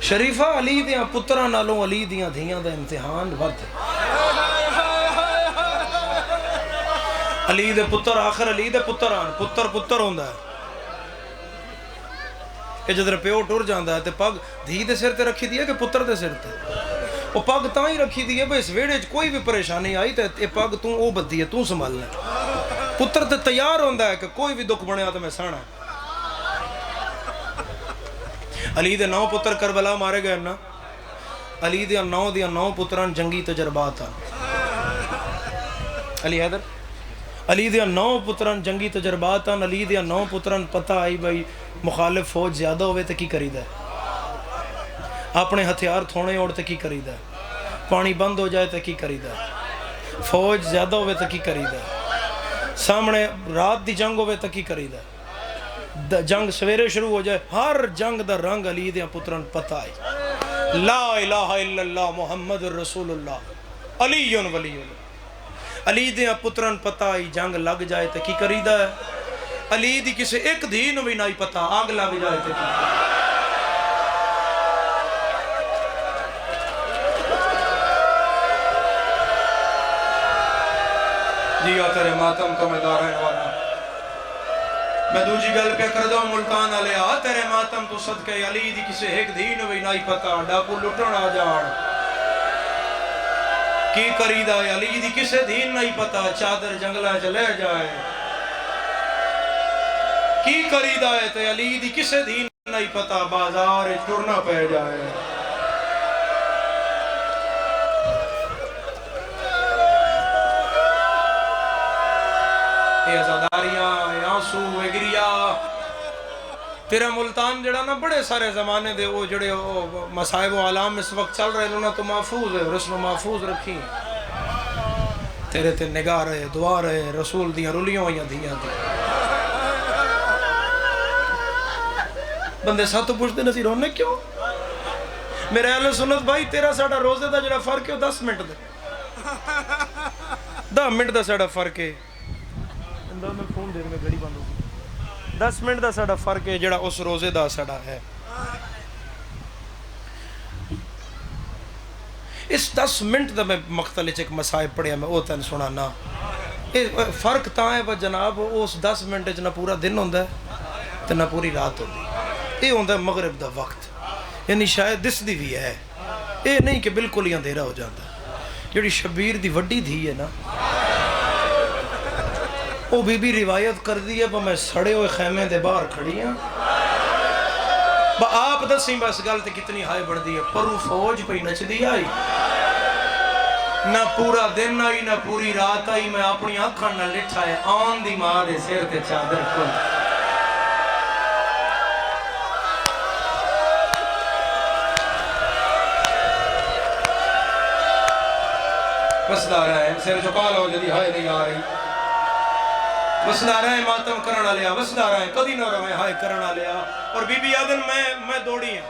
Speaker 2: شریفہ علی دیاں پترہ نالوں علی دیاں دھیان دا امتحان ورد علی دے پتر آخر علی دے پتر آن پتر پتر ہوندہ ہے کہ جدر پیو ٹور جاندہ ہے تے پاگ دھی دے سر تے رکھی دی ہے کہ پتر دے سر تے وہ پاگ تاں ہی رکھی دی ہے بھئی اس ویڑے کوئی بھی پریشانی آئی تے اے پاگ توں او بدھی ہے توں سنبھالنا پتر تے تیار ہوندہ ہے کہ کوئی بھی دکھ بنے آتا میں سانا علی دے 9 پتر کربلا مارے گئے نا علی دے 9 پتران جنگی تجربات علی حیدر علی دے 9 پتران جنگی تجربات علی دے 9 پتران پتہ آئی بھئی مخالف فوج زیادہ ہوئے تے کی کرید ہے اپنے ہتھیار تھوڑے اوڑ تے کی کرید ہے پانی بند ہو جائے تے کی کرید ہے فوج زیادہ ہوئے تے کی کرید ہے سامنے رات دی جنگ ہوئے تے کی کرید ہے جنگ سویرے شروع ہو جائے ہر جنگ دا رنگ علی دے پتران پتہ آئی لا الہ الا اللہ محمد رسول اللہ علی ولی علی دے پتران پتہ آئی جنگ لگ جائے تے کی کرید ہے علی دی کسے ایک دین بھی نہیں پتہ آگ لگ جائے تے کی جیو تیرے ماتم تو میں دارین والا میں دوجی گل پہ کر دو ملتان علیہ تیرے ماتم تو صدقے علی دی کسے ایک دین بھی نہیں پتہ ڈاکو لٹن آ جان کی کریدہ ہے علی دی کسے دین نہیں پتہ چادر جنگلہ چلے جائے کی کریدہ ہے تے علی دی کسے دین نہیں پتہ بازار ٹرنا پہ جائے یہ عزاداریاں، یہ آنسو، یہ گریا. تیرا ملتان جڑا نا بڑے سارے زمانے دے وہ جڑے مصائب و علام اس وقت چل رہے انہوں تو محفوظ ہے، رسم محفوظ رکھی. تیرے تے نگاہ رہے، دعا رہے، رسول دیاں رلیوں ہوئیاں دیاں دی. بندے ساتھ تو پوچھتے نصیر ہونے کیوں؟ میرے اہل سنت بھائی تیرا ساڑھا روزے دا جڑا فرق ہے 10 منٹ دے 10 منٹ دا ساڑھا فرق ہے. اندر میں فون دیر میں گھڑی بند ہو گئی. 10 منٹ دا ساڑھا فرق ہے جڑا اس روزے دا ساڑھا ہے. اس 10 منٹ دا میں مختلف ایک مسائب پڑھیا میں وہ تین سنانا. فرق تاں ہے جناب اس 10 منٹ نہ پورا دن ہوندہ ہے تو نہ پوری رات ہوندی. یہ ہوندہ ہے مغرب دا وقت، یعنی شاید دس دی بھی ہے. یہ نہیں کہ بالکل ہی اندھیرا ہو جاتا. جڑی شبیر دی وڈی دھی ہے نا وہ بی بی روایت کر دی ہے میں سڑے ہوئے خیمے دے باہر کھڑی ہوں. آپ دسیں بس گل تے کتنی ہائی بڑھ دی ہے. پرو فوج پہ نچ دی آئی، نہ پورا دن آئی نہ پوری رات آئی. میں اپنی آنکھاں نہ لٹھا ہے آن دی ماں دے سیر تے چادر کھل. وسدا رہا ہے سیر چکا لو جدی ہائے نہیں آ رہی. وسدا رہا ہے ماتم کرنا لیا، وسدا رہا ہے کدی نہ رہے ہائے کرنا لیا. اور بی بی آدن میں دوڑی ہوں.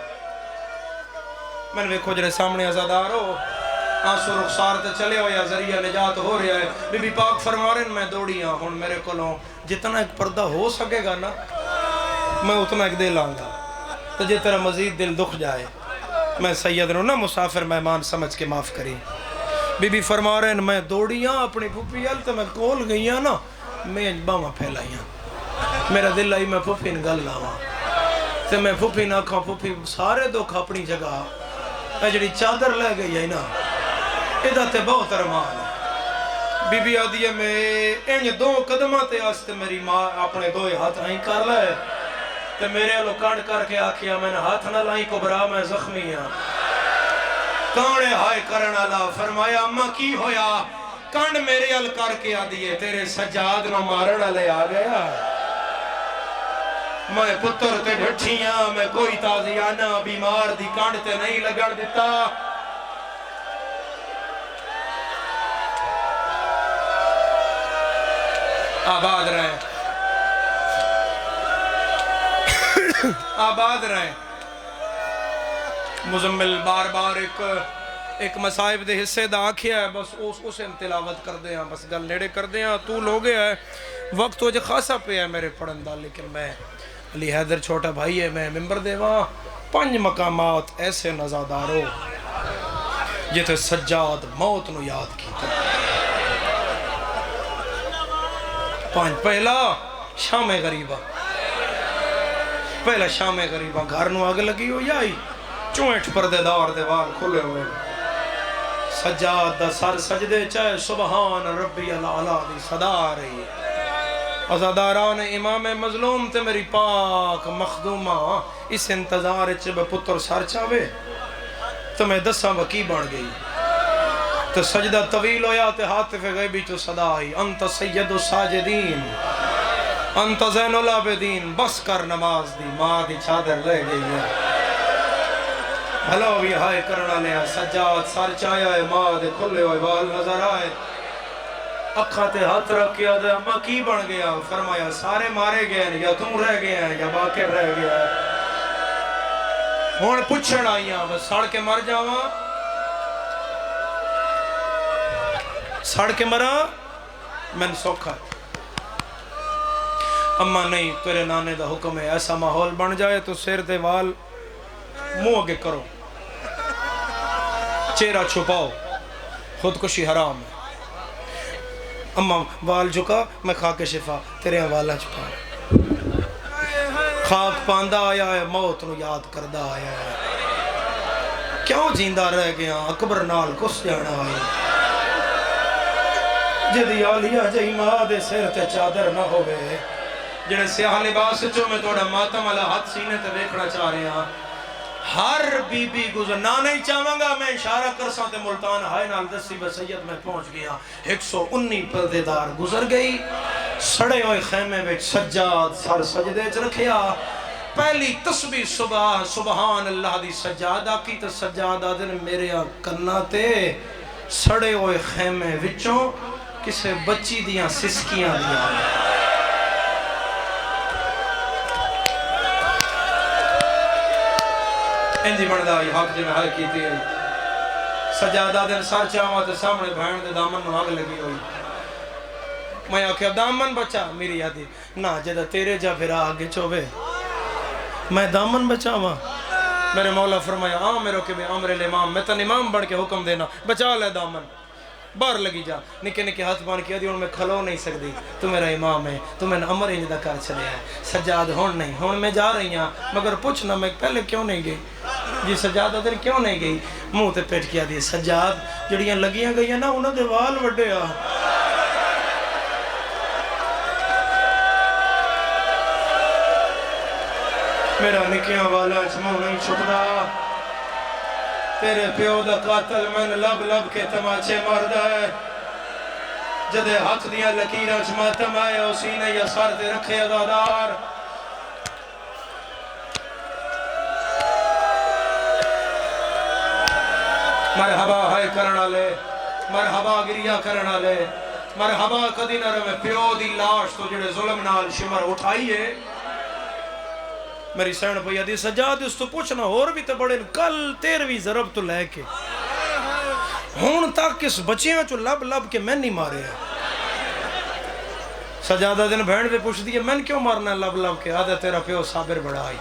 Speaker 2: میں نے ویکھو جڑے سامنے عزادار ہو آنسو رخسار تے چلے ہو یا ذریعہ نجات ہو رہا ہے. بی بی پاک فرما رہے ہیں میں دوڑی ہوں. ہن میرے کولوں جتنا ایک پردہ ہو سکے گا نا میں اتنا ایک دے لاؤں گا. تو جے تیرا مزید دل دکھ جائے میں سید نو نا مسافر مہمان سمجھ کے معاف کری. بی بی فرما رہے ہیں میں دوڑی ہوں اپنی پھوپھی ال تے میں کول گئی ہوں نا میں باواں پھیلائی ہوں. میرا دل آئی میں پھوپھی نال گل لاواں تے میں پھوپھی نہ کھاں. پھوپھی سارے دکھ اپنی جگہ اے جڑی چادر لے گئی ہے نا ادھا تے بہت ارمان ہے. بی بی آدھی ہے میں انج 2 قدمہ تے آستے میری ماں اپنے 2 ہاتھ آئیں کر لائے تے میرے علو کانڈ کر کے آکھیا میں نے ہاتھ نہ لائیں کبرا میں زخمی ہاں. کانے ہائے کرنا لا فرمایا اماں کی ہویا؟ کانڈ میرے ال کر کے آدھیے تیرے سجاد نو مارنا لے آ گیا. میں پتر تے ڈھٹھیاں میں کوئی تازیانہ بیمار دی کانڈ تے نہیں لگڑ دیتا. آباد رہیں آباد رہیں. مزمل بار بار ایک مسائب دے حصے دا آکھیا ہے بس اسے تلاوت کر دے ہیں بس گل نیڑے کر دے ہیں. تو لوگے ہے وقت وجہ خاصا پہ ہے میرے پڑھن دا لیکن میں علی حیدر چھوٹا بھائی ہے میں ممبر دے وہاں 5 مقامات ایسے نزادارو جتے سجاد موت نو یاد کیتا. 5 پہلا شام غریبہ. پہلا شام غریبہ گھر نو آگ لگی ہو یائی 64 پردے دار دیوار کھلے ہوئے. سجاد دا سر سجدے چاہے سبحان ربی العلا دی صدا رہی. عزاداران امام مظلوم تے میری پاک مخدومہ اس انتظار چب پتر سر چاہوے تو میں 10 وکی بڑھ گئی. تو سجدہ طویل ہویا تے حاطف غیبی تو صدا آئی انت سید الساجدین انت زین العابدین. بس کر نماز دی ماں دی چادر لے گئی ہے. بھلا بھی ہائے کرنا لیا. سجاد سر چایا ہے ماں دے کھلے ہوئے بال نظر آئے. اکھا تے ہاتھ رکھ کے آدھے اماں کی بن گیا؟ فرمایا سارے مارے گئے ہیں یا تم رہ گئے ہیں یا باقر رہ گیا ہے. ہون پچھڑ آئیاں بس سڑ کے مر جاواں سڑ کے مرا میں نے سوکھا. اماں نہیں تیرے نانے دا حکم ہے ایسا ماحول بن جائے تو سیر دے وال منہ آگے کرو چہرہ چھپاؤ خودکشی حرام ہے. اماں وال جھکا میں خاک شفا تیرے والا چھپا. خاک پاندہ آیا ہے موت نو یاد کردہ آیا ہے. کیوں جیندہ رہ گیا اکبر نال کس جانا آئی. جدی آلیا جائی ماں دے سیر تے چادر نہ ہوئے جنہیں سیاہ لباس چو میں توڑا ماتم والا ہاتھ سینے تے دیکھنا چاہ رہے ہیں. ہر بی بی گزرنا نہیں چاہوں گا میں اشارہ کرساں تے ملتان ہائے نال دسی بسید میں پہنچ گیا. 119 پردے دار گزر گئی. سڑے ہوئے خیمے میں سجاد سر سجدے چ رکھیا پہلی تسبیح صبح سبحان اللہ دی سجادہ کی تو سجادہ دن میرے کنا تے سڑے ہوئے خیمے وچوں کسے بچی دیاں سسکیاں دیاں انجی بندہ یہ حق جی میں حل کی تھی سجادہ دن سر چاہواں تے سامنے بھائن دے دامن نو آگ لگی ہوئی میں آکھیا دامن بچا میری یادی نا جدہ تیرے جا پھر آگے چوبے میں دامن بچاواں میرے مولا فرمایا میرے کہ بے عمر الامام میں تن امام بڑھ کے حکم دینا بچا لے دامن باہر لگی جا نکے نکے ہاتھ بان کیا دی میں کھلو نہیں سکتی تو میرا امام ہے تو میں نے عمر انجدہ کر چلے ہیں سجاد ہون نہیں ہون میں جا رہی ہاں مگر پوچھنا میں پہلے کیوں نہیں گئی جی سجاد ادھر کیوں نہیں گئی منہ تے پیٹ کیا دی سجاد جڑیاں لگیاں گئی ہیں نا انہوں دے وال وڈے آ میرا نکیاں والا جمع نہیں چھپدا تیرے پیو دا قاتل میں لب لب کے تماچے مردہ ہے جدے ہاتھ دیا لکیرہ جماتم آئے اسی نے یا سر دے رکھے ادادار مرحبا ہائے کرنا لے مرحبا گریا کرنا لے مرحبا کدی نہ رہے پیو دی لاش تو جڑے ظلم نال شمر اٹھائیے میری سین پہ دی سجاد اس تو پوچھنا اور بھی تو بڑے کل 13ویں ضرب تو لے کے ہون تک اس بچیاں چو لب لب کے میں نہیں مارے سجادہ دن بہن پہ پوچھ دیئے میں کیوں مارنا ہے لب لب کے آدھا تیرا پیو صابر بڑا آئی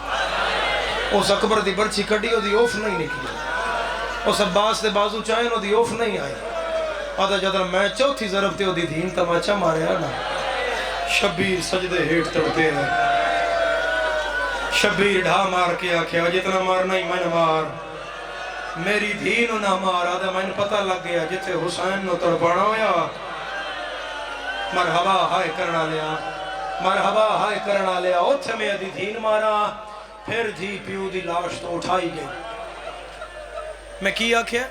Speaker 2: اس اکبر دی برچی کڑی ہو دی اوف نہیں نکلی اس عباس دے بازو چاہیں ہو دی اوف نہیں آئی آدھا جدر میں چوتھی ضرب تے ہو دی دین تماچا مارے نا شبیر سجدے ہیٹ تڑتے ہیں شبیر ڈھا مار کے آکھیا جتنا مارنا ہی میں مار میری دھینو نہ مار آدھا میں پتہ لگ گیا جتے حسین نو تڑپانا ہویا مرحبا ہائے کرنا لیا مرحبا ہائے کرنا لیا اوتھے میں دی دھین مارا پھر دھی پیو دی لاش تو اٹھائی گئی میں کی آکھیا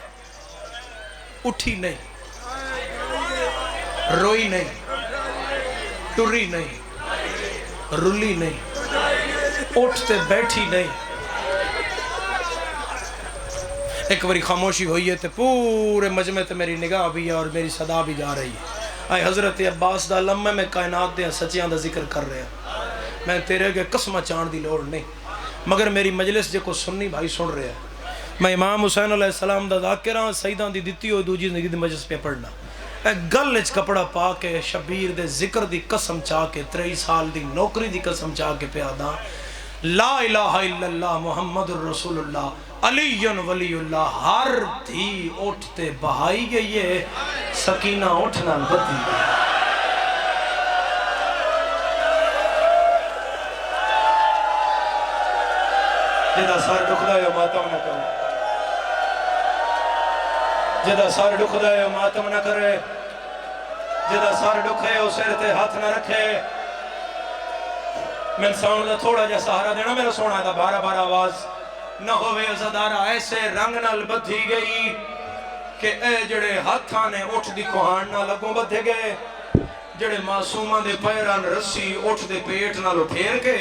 Speaker 2: اٹھی نہیں روئی نہیں ٹری نہیں رلی نہیں اٹھتے بیٹھی نہیں ایک باری خاموشی ہوئی ہے تے پورے مجمع تے میری نگاہ بھی ہے اور میری صدا بھی جا رہی ہے آئے حضرت عباس دا لمحے میں کائنات دے سچیاں دا ذکر کر رہے ہیں میں تیرے کے قسمہ چاند دی لوڑ نہیں مگر میری مجلس جے کو سننی بھائی سن رہے ہیں میں امام حسین علیہ السلام دا ذاکرہ سیدان دی دیتی ہوئی دوجی زندگی دی مجلس پہ پڑھنا ایک گلچ کپڑا پا کے شبیر دے ذکر دی قسم چاہ کے 23 سال دی نوکری دی قسم چاہ کے پیادا لا الہ الا اللہ محمد الرسول اللہ علی ولی اللہ ہر دھی اٹھتے بہائی گئی ہے سکینہ اٹھنا بدی جدہ سار ڈکھدا ہے ماتم نہ کرے جدہ سار ڈکھدا ہے ماتم نہ کرے جدہ سار ڈکھے ہو سر تے ہاتھ نہ رکھے میں انسان دا تھوڑا جا سہارا دینا میرا سونا دا بارہ بارہ آواز نہ ہوئے ازادارہ ایسے رنگ نال بدھی گئی کہ اے جڑے ہاتھانے اٹھ دی کوہان نہ لگوں بدھے گئے جڑے معصومہ دے پیران رسی اٹھ دے پیٹ نالو پھیر کے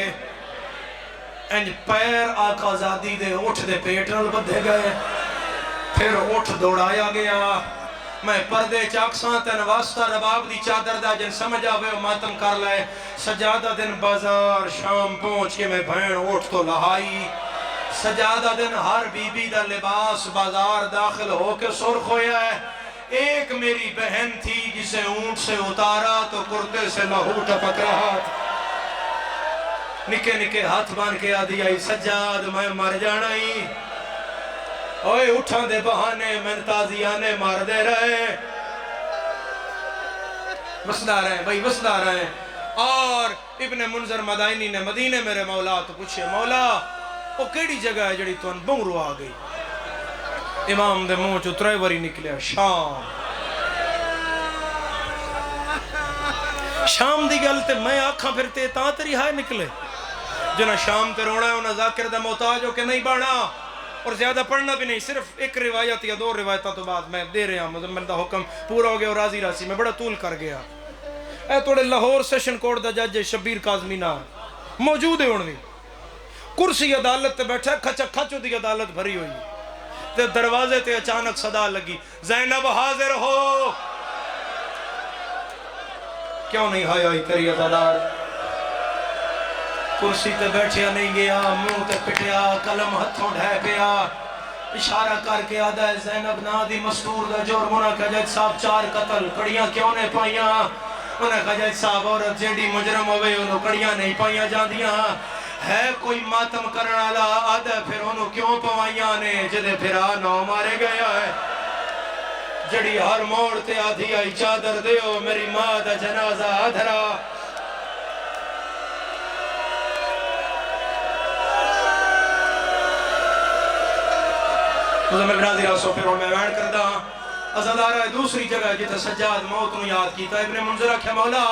Speaker 2: انج پیر آقا زادی دے اٹھ دے پیٹ نال بدھے گئے پھر اٹھ دوڑایا گیا میں پردے چاکساں تین واسطہ رباب دی چادر دا جن سمجھ آوے و ماتم کر لائے سجادہ دن بازار شام پہنچ کے میں بھین اٹھ تو لہائی سجادہ دن ہر بی بی دا لباس بازار داخل ہو کے سرخ ہویا ہے ایک میری بہن تھی جسے اونٹ سے اتارا تو کرتے سے لہو ٹپک رہا نکے نکے ہاتھ بان کے آدھی آئی سجاد میں مر جانا ہی اوے اٹھان دے بہانے میں تازیانے مار دے رہے وسدہ رہے بھائی وسدہ رہے اور ابن منظر مدائنی نے مدینے میرے مولا تو پوچھے مولا وہ کیڑی جگہ ہے جڑی تو ان بنگرو آ گئی امام دے منہ چو ترے وری نکلے شام شام دی گلتے میں آنکھاں پھرتے تاں تری ہائے نکلے جنہ شام تے رونا ہے انہا ذاکر دا محتاج ہو کہ نہیں بانا اور زیادہ پڑھنا بھی نہیں صرف ایک روایت یا دو روایتہ تو بعد میں دے رہا ہوں مزمل دا حکم پورا ہو گیا اور راضی راسی میں بڑا طول کر گیا اے توڑے لاہور سیشن کورٹ دا جج شبیر کاظمی نام موجود ہے انہوں کرسی عدالت تے بیٹھا کھچا کھچو دی عدالت بھری ہوئی تے دروازے تے اچانک صدا لگی زینب حاضر ہو کیوں نہیں آئی آئی تیری عدالت کرسی تے بیٹھیا نہیں گیا منہ تے پٹیا قلم ہتھوں ڈھے پیا اشارہ کر کے آدھا ہے زینب نا دی مستور دا جرم انہاں کا جج صاحب 4 قتل کڑیاں کیوں نے پائیاں انہاں کا جج صاحب عورت جیڑی مجرم ہوئے انہوں کڑیاں نہیں پائیاں جاندیاں ہے کوئی ماتم کرنا لا آدھا پھر انہوں کیوں پوائیاں نے جدے پھر آنو مارے گیا ہے جڑی ہر موڑ تے آدھی آئی چادر دیو میری ماں دا جنازہ آدھرا میں برادری راسو پھر میں بیان کردہ ازادارہ دوسری جگہ جیتا سجاد موت نو یاد کیتا ابن منظرہ کیا مولا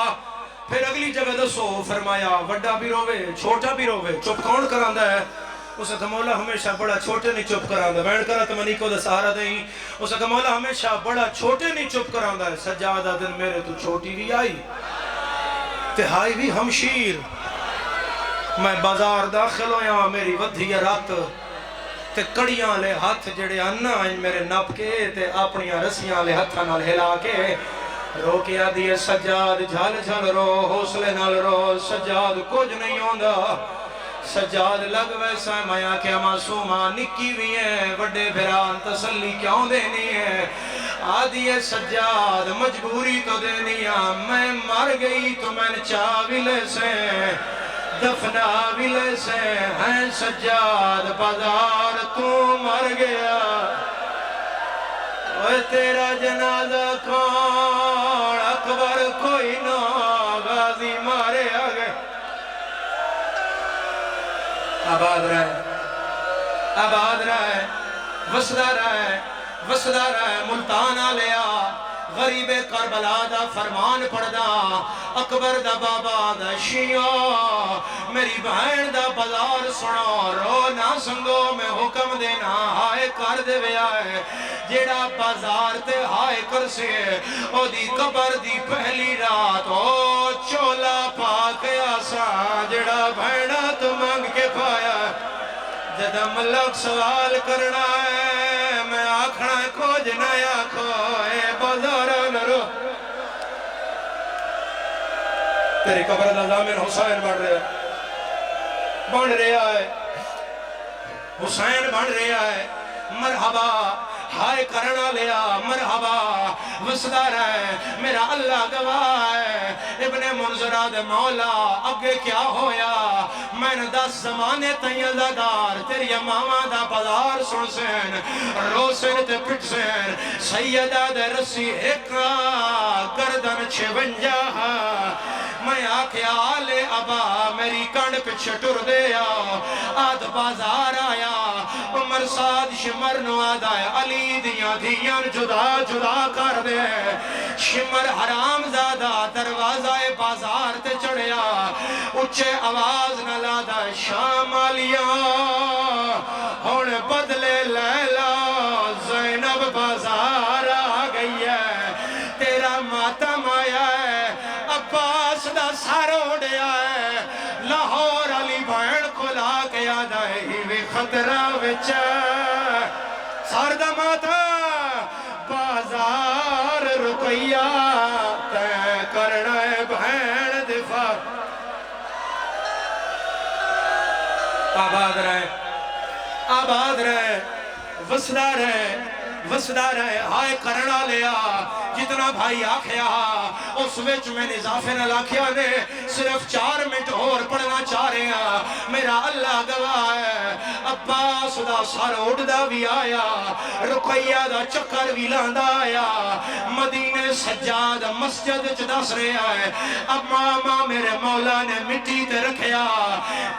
Speaker 2: پھر اگلی جگہ دسو فرمایا وڈا بھی روے چھوٹا بھی روے چپ کون کراندہ ہے اسے کہ مولا ہمیشہ بڑا چھوٹے نہیں چپ کراندہ بیان کرا تو منی کو دا سہارا دیں اسے کہ مولا ہمیشہ بڑا چھوٹے نہیں چپ کراندہ ہے سجادہ دن میرے تو چھوٹی بھی آئی تہائی بھی ہمشیر میں بازار داخل ہویا میری ودھی رات تے کڑیاں لے ہاتھ جڑے انہ آئیں میرے نپ کے تے اپنی رسیاں لے ہتھاں نال ہلا کے رو کے آدھی سجاد جھل جھل رو حوصلے نال رو سجاد کچھ نہیں ہوندہ سجاد لگ ویسا مایا کیا معصومہ نکی بھی ہیں بڑے بھران تسلی کیوں دینی ہے آدھی سجاد مجبوری تو دینی ہے میں مر گئی تو میں نے چاویلے سے دفنا ویلے سے ہیں سجاد بازار تو مر گیا اوہ تیرا جنازہ کون اکبر کوئی نہ غازی مارے آگے آباد رہے وسدہ رہے ملتانہ لیا غریب کربلا دا فرمان پڑھدا اکبر دا بابا دا شیعہ میری بہن دا بازار سنو رو نہ سنگو میں حکم دینا ہائے کر دے وے آئے جیڑا بازار تے ہائے کر سے او دی قبر دی پہلی رات او چولا پا کے آسا جیڑا بہنہ تو مانگ کے پایا جدہ ملک سوال کرنا ہے میں آکھنا کھوج نیا کھوئے بازارہ نرو تیری قبر دا ضامن حسین بن رہا ہے حسین بن رہا ہے مرحبا ہائے کرنا لیا مرحبا وسدہ رہے میرا اللہ گواہ ہے ابن منظرہ دے مولا اگے کیا ہویا میں نے 10 زمانے تیزادار تیری امامہ دا بازار سن سین رو سین تے پٹ سین سیدہ دے رسی ایکا گردن 56 میں آکے آلے ابا میری کنڈ پچھے ٹر دیا آدھ بازار آیا عمر ساد شمر نو آدھایا علی دیاں دیاں جدا جدا کر دے شمر حرام زادہ دروازہ بازار تے چڑھیا اچھے آواز نہ لادا شام آلیاں ہون بدلے لیلا زینب بازار آ گئی ہے تیرا ماتم آیا ہے عباس دا سار اڑیا ہے لاہور علی بہن کو لا کے یاد آئے ہی وی خطرہ وچ سار دا ماتا بازار رکیا تے کرنا ہے بہن دفاع آباد رہے وسدہ رہے ہائے کرنا لیا جتنا بھائی آکھیا اس وچ میں نے اضافے نہ لاکھیا نے صرف 4 منٹ اور پڑھنا چاہ رہے ہیں میرا اللہ گواہ ہے عباس دا سر اڑدا بھی آیا رقیہ دا چکر بھی لاندا آیا مدینے سجاد مسجد چدس رہا ہے اب ماما میرے مولا نے مٹی تے رکھیا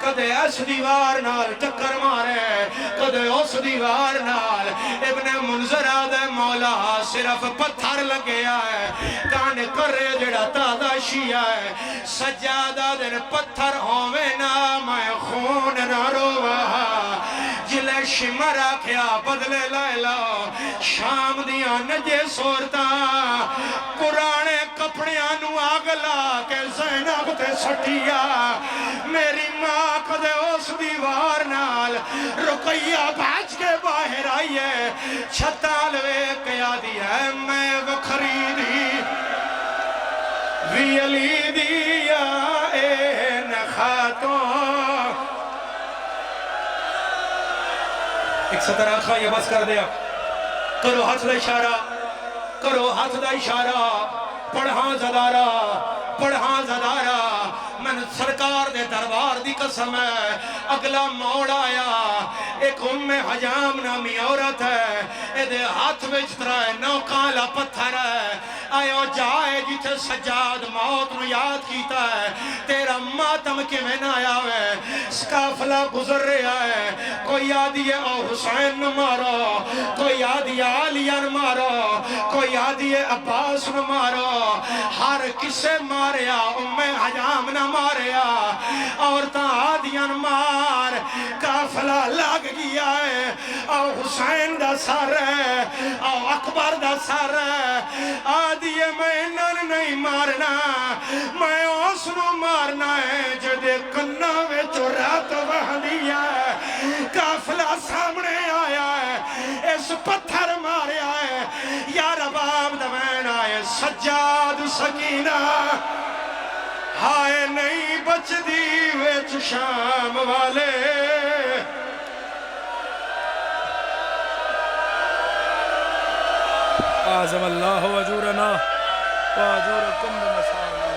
Speaker 2: کدے اس دیوار نال ٹکر مارے کدے اس دیوار نال ابن منظرہ دے مولا صرف پتھر لگیا ہے کان کر رہے جڑا تازہ شیعہ ہے سجادہ دن پتھر ہوئے نا میں خون نہ روہا جلے شمر آکھیا بدلے لائے لاؤ شام دیاں نجے سورتا قرآن کپڑیاں نو آگ لا کے زینب تے سٹیا میری ماں کدے اس دیوار نال رقیہ بھاج کے باہر آئی ہے چھتال وے کیا دیا ہے میں وکھری دی وی علی دیا این خاتون ایک سطر آخا یہ بس کر دیا کرو ہاتھ دا اشارہ کرو ہاتھ دا اشارہ پڑھاں زدارہ من سرکار دے دربار دی قسم ہے اگلا موڑ آیا ایک حجام نامی عورت ہے اے دے ہاتھ وچ ترائے نو کالا پتھر ہے آئیو جائے جیتے سجاد موت نو یاد کیتا ہے تیرا ماتم کے میں نہ آیا ہے سکافلہ گزر رہا ہے کوئی یادی ہے او حسین نو مارو کوئی یادی ہے علیہ نو مارو کوئی یادی ہے عباس نو مارو ہر کسے ماریا حجام نہ ماریا عورتاں آدیاں مار کافلہ لگ گیا ہے او حسین دا سر ہے او اکبر دا سر ہے آدیے میں انہوں نہیں مارنا میں اس نو مارنا ہے جدے کنہ میں تو رات وحدیا ہے کافلہ سامنے آیا ہے اس پتھر ماریا ہے یا رباب دوین آئے سجاد سکینہ ہائے نہیں بچ دی ویچ شام والے
Speaker 3: اعظم اللہ اجورنا واجورکم بمسائل